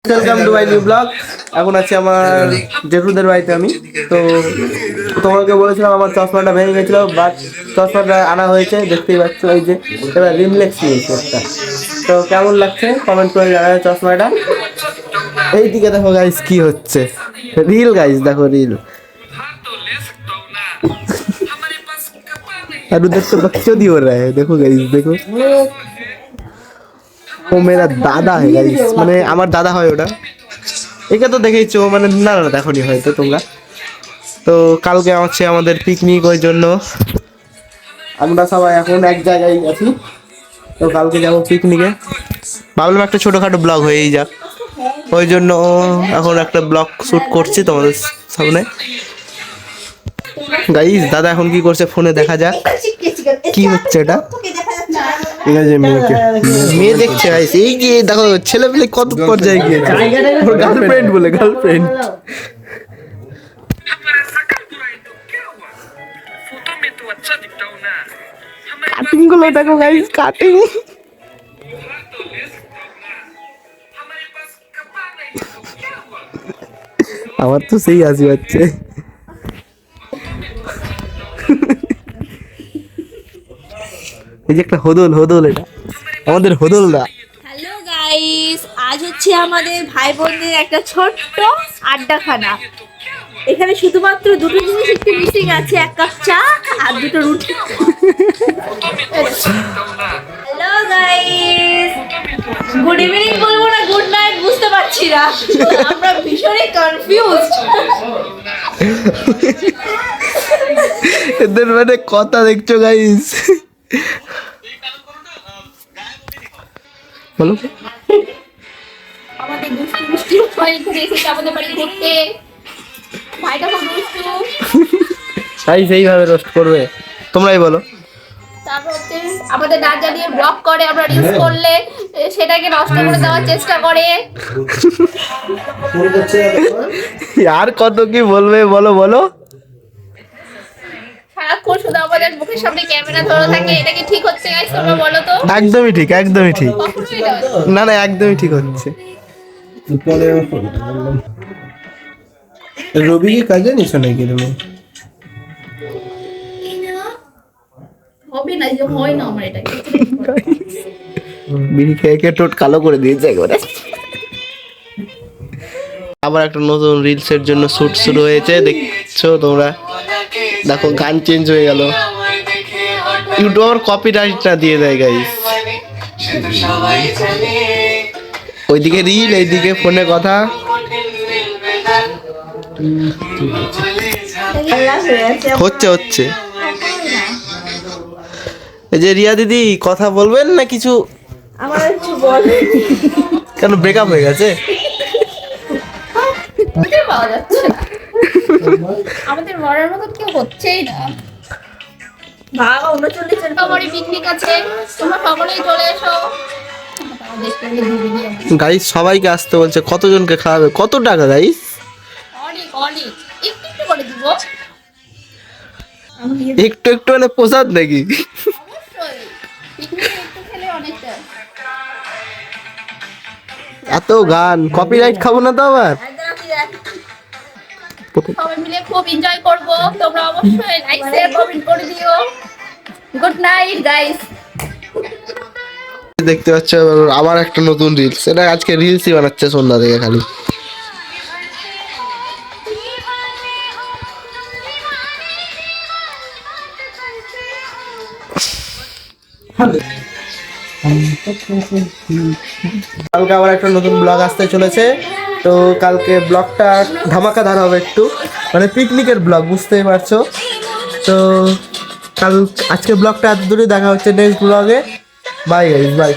Welcome to my new blog. এখন আছি আমার জেঠুদের বাড়িতে আমি। তো তোমাকে বলেছিলাম আমার চশমাটা ভেঙে গেছিল, বাট চশমাটা আনা হয়েছে, দেখতেই পাচ্ছ। এই যে এবার রিমলেক্স নিয়েছে একটা। তো কেমন লাগছে কমেন্ট করে জানাবে চশমাটা। এই দিকে দেখো গাইস কি হচ্ছে, রিল গাইস দেখো রিল। और उधर तो बकचोदी हो रहा है, देखो गाइस देखो। ও মেরা দাদা হয় গাইস, মানে আমার দাদা হয় ওটা। একে তো দেখেইছো, মানে না না দেখোনি হয়তো তোমরা। তো কালকে হচ্ছে আমাদের পিকনিক, ওই জন্য আমরা সবাই এখন এক জায়গায় আছি। তো কালকে যাবো পিকনিকে, ভাবলাম একটা ছোটোখাটো ব্লগ হয়েই যাক, ওই জন্য এখন একটা ব্লগ শ্যুট করছি তোমাদের সামনে। গাইস দাদা এখন কি করছে ফোনে, দেখা যাক কি হচ্ছে এটা। ঠিক আছে, মেয়ে দেখছে গাইস। এই যে দেখো ছেলে পেলে কত পর্যায়ে গিয়েছে, গার্লফ্রেন্ড বলে গার্লফ্রেন্ড। কাটিং গুলো দেখো গাইস, কাটিং। আমার তো সেই হাসি পাচ্ছে। এই যে একটা হদল হদল, এটা আমাদের হদলদা। হ্যালো গাইস, আজ হচ্ছে আমাদের ভাই বোনদের একটা ছোট্ট আড্ডাখানা। এখানে শুধুমাত্র দুটো জিনিস একটু মিসিং আছে, এক কাপ চা আর দুটো রুটি। হ্যালো গাইস, গুড ইভিনিং বলবো না গুড নাইট বুঝতে পারছি না, আমরা ভীষণই কনফিউজড। এদের মানে কথা দেখছো গাইস, বলো। আমাদের দুষ্টু দুষ্টু ভাই ঘুরে এসেছে আমাদের বাড়ি ঘুরতে। ভাইটা খুব দুষ্টু। তাই সেইভাবে রোস্ট করবে, তোমরাই বলো। তারপর হচ্ছে আমাদের না জানিয়ে ব্লক করে, আমরা রিলস করলে সেটাকে নষ্ট করে দেওয়ার চেষ্টা করে। আর কত কি বলবে, বলো বলো। সারাক্ষণ শুধু আমাদের মুখের সামনে ক্যামেরা ধরে থাকে, এটা কি ঠিক হচ্ছে গাইস তোমরা বলো তো? একদমই ঠিক, একদমই ঠিক। কখনোই নয়। না না একদমই ঠিক হচ্ছে। রবিকে কাজে নিছো নাকি তুমি? হবে না, যে হয় না আমার এটা। বিড়ি খেয়ে খেয়ে ঠোঁট কালো করে দিয়েছে একবারে। আবার একটা নতুন রিলসের জন্য শুট শুরু হয়েছে, দেখছো তোমরা। দেখো গান চেঞ্জ হয়ে গেল, ইউটিউব আবার কপিরাইট না দিয়ে দেয় গাইস। ওইদিকে রিল, এইদিকে ফোনে কথা। হচ্ছে হচ্ছে। এই যে রিয়া দিদি কথা বলবেন না কিছু? আমার কিছু বল। কেন ব্রেকআপ হয়ে গেছে? পাওয়া যাচ্ছে না, আমাদের মরার মতো কেউ হচ্ছেই না। ভাগা 39 ফেব্রুয়ারি পিকনিক আছে, তোমরা সকলেই চলে এসো। গাইস সবাইকে আসতে বলছে, কতজনকে খাওয়াবে, কত টাকা গাইস? অনেক অনেক, একটু একটু করে দিব। একটু একটু মানে প্রসাদ নাকি? অবশ্যই পিকনিকে একটু খেলে অনেকটা। এত গান, কপিরাইট খাবো না তো আবার? সবাই মিলে খুব এনজয় করব, তোমরা অবশ্যই লাইক শেয়ার কমেন্ট করে দিও। Good night guys. দেখতে পাচ্ছ আবার একটা নতুন রিলস, এটা আজকে রিলসই বানাচ্ছে সন্ধ্যা থেকে খালি। কালকে আবার একটা নতুন ব্লগ আসতে চলেছে। তো কালকে ব্লগটা ধামাকাদার হবে একটু, মানে পিকনিকের ব্লগ, বুঝতেই পারছো। তো আজকে ব্লগটা এত দূরে, দেখা হচ্ছে নেক্সট ব্লগে। Bye guys, by.